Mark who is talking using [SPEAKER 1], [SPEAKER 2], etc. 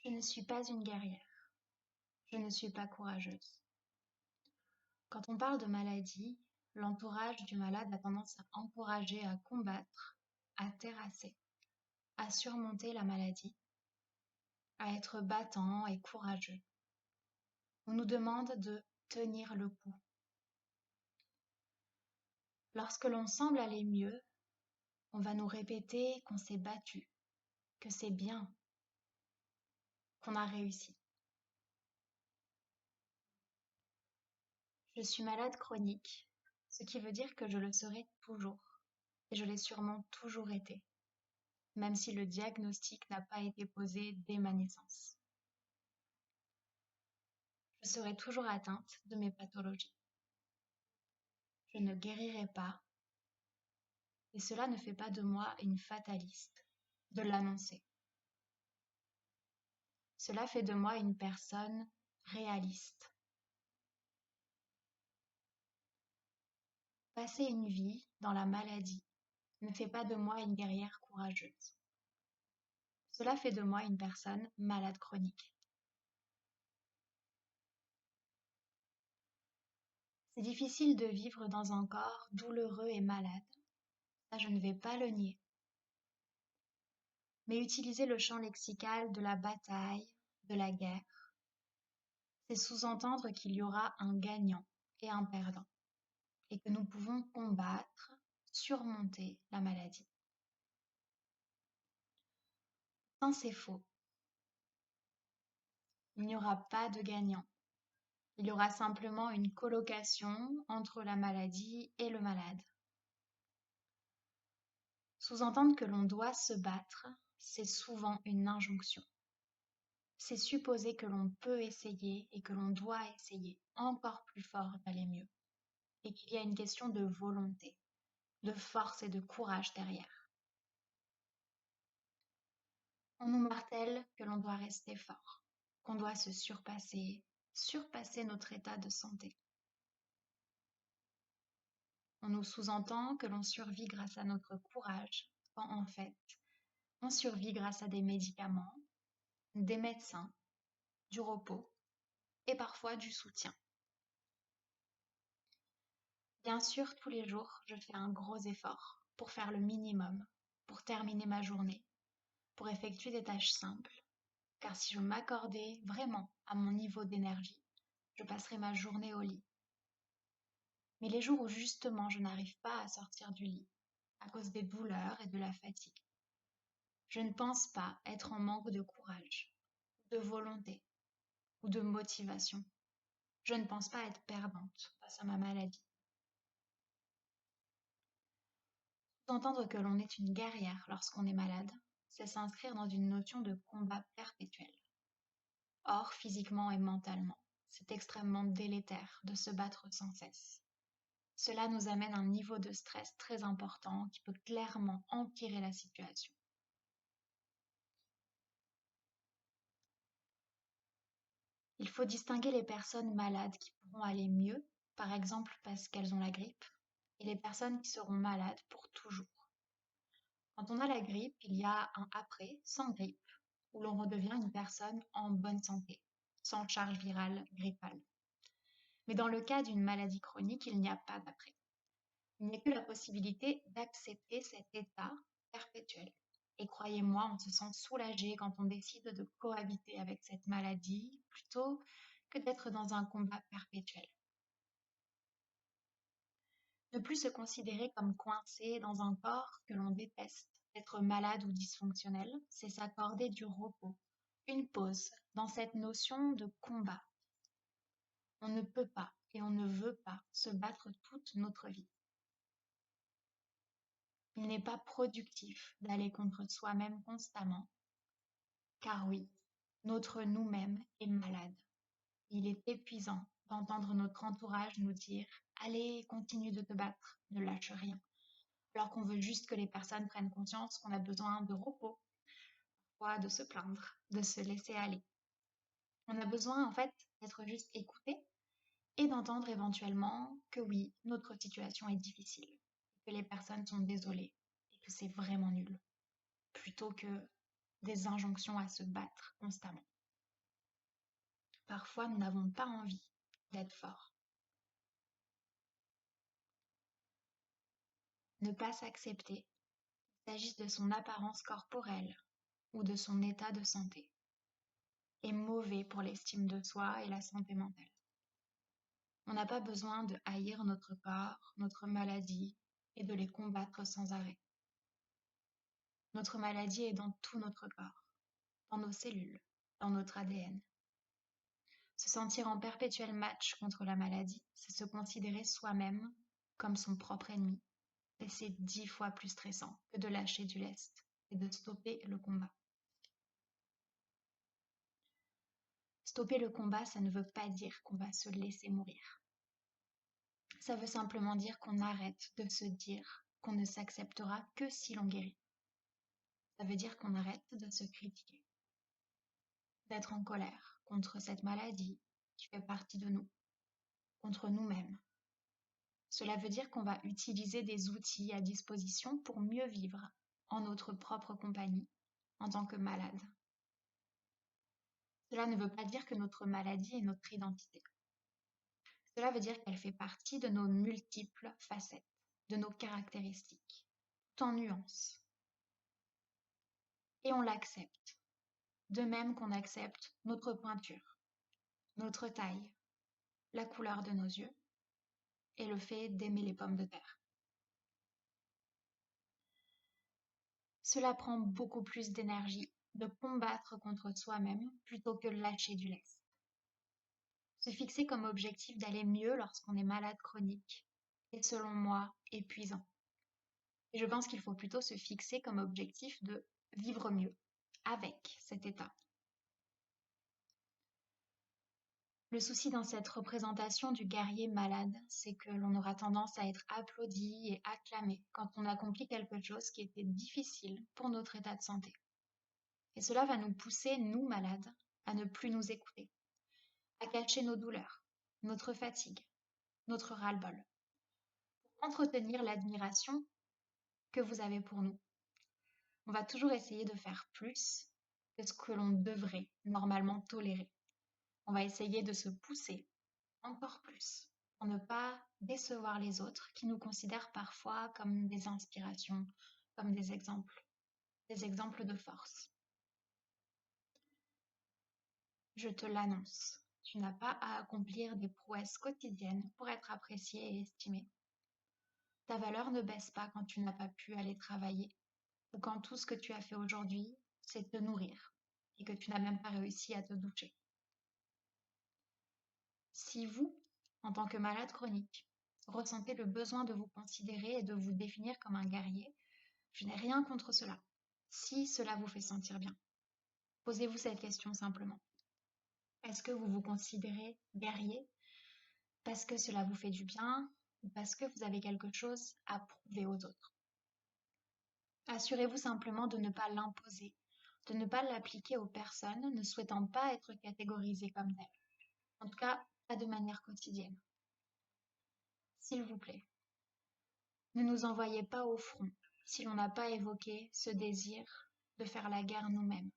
[SPEAKER 1] Je ne suis pas une guerrière, je ne suis pas courageuse. Quand on parle de maladie, l'entourage du malade a tendance à encourager à combattre, à terrasser, à surmonter la maladie, à être battant et courageux. On nous demande de tenir le coup. Lorsque l'on semble aller mieux, on va nous répéter qu'on s'est battu, que c'est bien, qu'on a réussi. Je suis malade chronique, ce qui veut dire que je le serai toujours, et je l'ai sûrement toujours été, même si le diagnostic n'a pas été posé dès ma naissance. Je serai toujours atteinte de mes pathologies. Je ne guérirai pas, et cela ne fait pas de moi une fataliste, de l'annoncer. Cela fait de moi une personne réaliste. Passer une vie dans la maladie ne fait pas de moi une guerrière courageuse. Cela fait de moi une personne malade chronique. C'est difficile de vivre dans un corps douloureux et malade, ça je ne vais pas le nier. Mais utiliser le champ lexical de la bataille, de la guerre, c'est sous-entendre qu'il y aura un gagnant et un perdant, et que nous pouvons combattre, surmonter la maladie. Quand c'est faux, il n'y aura pas de gagnant. Il y aura simplement une colocation entre la maladie et le malade. Sous-entendre que l'on doit se battre, c'est souvent une injonction. C'est supposer que l'on peut essayer et que l'on doit essayer encore plus fort d'aller mieux, et qu'il y a une question de volonté, de force et de courage derrière. On nous martèle que l'on doit rester fort, qu'on doit se surpasser notre état de santé. On nous sous-entend que l'on survit grâce à notre courage, quand en fait, on survit grâce à des médicaments, des médecins, du repos et parfois du soutien. Bien sûr, tous les jours, je fais un gros effort pour faire le minimum, pour terminer ma journée, pour effectuer des tâches simples, car si je m'accordais vraiment à mon niveau d'énergie, je passerais ma journée au lit. Mais les jours où justement je n'arrive pas à sortir du lit, à cause des douleurs et de la fatigue, je ne pense pas être en manque de courage, de volonté ou de motivation. Je ne pense pas être perdante face à ma maladie. Entendre que l'on est une guerrière lorsqu'on est malade, c'est s'inscrire dans une notion de combat perpétuel. Or, physiquement et mentalement, c'est extrêmement délétère de se battre sans cesse. Cela nous amène à un niveau de stress très important qui peut clairement empirer la situation. Il faut distinguer les personnes malades qui pourront aller mieux, par exemple parce qu'elles ont la grippe, et les personnes qui seront malades pour toujours. Quand on a la grippe, il y a un après, sans grippe, où l'on redevient une personne en bonne santé, sans charge virale grippale. Mais dans le cas d'une maladie chronique, il n'y a pas d'après. Il n'y a que la possibilité d'accepter cet état perpétuel. Et croyez-moi, on se sent soulagé quand on décide de cohabiter avec cette maladie plutôt que d'être dans un combat perpétuel. Ne plus se considérer comme coincé dans un corps que l'on déteste, être malade ou dysfonctionnel, c'est s'accorder du repos, une pause dans cette notion de combat. On ne peut pas et on ne veut pas se battre toute notre vie. Il n'est pas productif d'aller contre soi-même constamment, car oui, notre nous-mêmes est malade. Il est épuisant d'entendre notre entourage nous dire allez, continue de te battre, ne lâche rien. Alors qu'on veut juste que les personnes prennent conscience qu'on a besoin de repos, parfois de se plaindre, de se laisser aller. On a besoin en fait d'être juste écouté et d'entendre éventuellement que oui, notre situation est difficile, que les personnes sont désolées et que c'est vraiment nul, plutôt que des injonctions à se battre constamment. Parfois, nous n'avons pas envie d'être forts. Ne pas s'accepter, qu'il s'agisse de son apparence corporelle ou de son état de santé, est mauvais pour l'estime de soi et la santé mentale. On n'a pas besoin de haïr notre corps, notre maladie et de les combattre sans arrêt. Notre maladie est dans tout notre corps, dans nos cellules, dans notre ADN. Se sentir en perpétuel match contre la maladie, c'est se considérer soi-même comme son propre ennemi. Et c'est 10 fois plus stressant que de lâcher du lest et de stopper le combat. Stopper le combat, ça ne veut pas dire qu'on va se laisser mourir. Ça veut simplement dire qu'on arrête de se dire qu'on ne s'acceptera que si l'on guérit. Ça veut dire qu'on arrête de se critiquer, d'être en colère contre cette maladie qui fait partie de nous, contre nous-mêmes. Cela veut dire qu'on va utiliser des outils à disposition pour mieux vivre en notre propre compagnie en tant que malade. Cela ne veut pas dire que notre maladie est notre identité. Cela veut dire qu'elle fait partie de nos multiples facettes, de nos caractéristiques, tout en nuances. Et on l'accepte, de même qu'on accepte notre pointure, notre taille, la couleur de nos yeux et le fait d'aimer les pommes de terre. Cela prend beaucoup plus d'énergie de combattre contre soi-même plutôt que de lâcher du lest. Se fixer comme objectif d'aller mieux lorsqu'on est malade chronique est, selon moi, épuisant. Et je pense qu'il faut plutôt se fixer comme objectif de vivre mieux avec cet état. Le souci dans cette représentation du guerrier malade, c'est que l'on aura tendance à être applaudi et acclamé quand on accomplit quelque chose qui était difficile pour notre état de santé. Et cela va nous pousser, nous malades, à ne plus nous écouter, à cacher nos douleurs, notre fatigue, notre ras-le-bol, pour entretenir l'admiration que vous avez pour nous. On va toujours essayer de faire plus que ce que l'on devrait normalement tolérer. On va essayer de se pousser encore plus pour ne pas décevoir les autres qui nous considèrent parfois comme des inspirations, comme des exemples de force. Je te l'annonce, tu n'as pas à accomplir des prouesses quotidiennes pour être apprécié et estimé. Ta valeur ne baisse pas quand tu n'as pas pu aller travailler ou quand tout ce que tu as fait aujourd'hui, c'est te nourrir et que tu n'as même pas réussi à te doucher. Si vous, en tant que malade chronique, ressentez le besoin de vous considérer et de vous définir comme un guerrier, je n'ai rien contre cela, si cela vous fait sentir bien. Posez-vous cette question simplement. Est-ce que vous vous considérez guerrier parce que cela vous fait du bien ou parce que vous avez quelque chose à prouver aux autres? Assurez-vous simplement de ne pas l'imposer, de ne pas l'appliquer aux personnes ne souhaitant pas être catégorisées comme telles. En tout cas, pas de manière quotidienne. S'il vous plaît, ne nous envoyez pas au front si l'on n'a pas évoqué ce désir de faire la guerre nous-mêmes.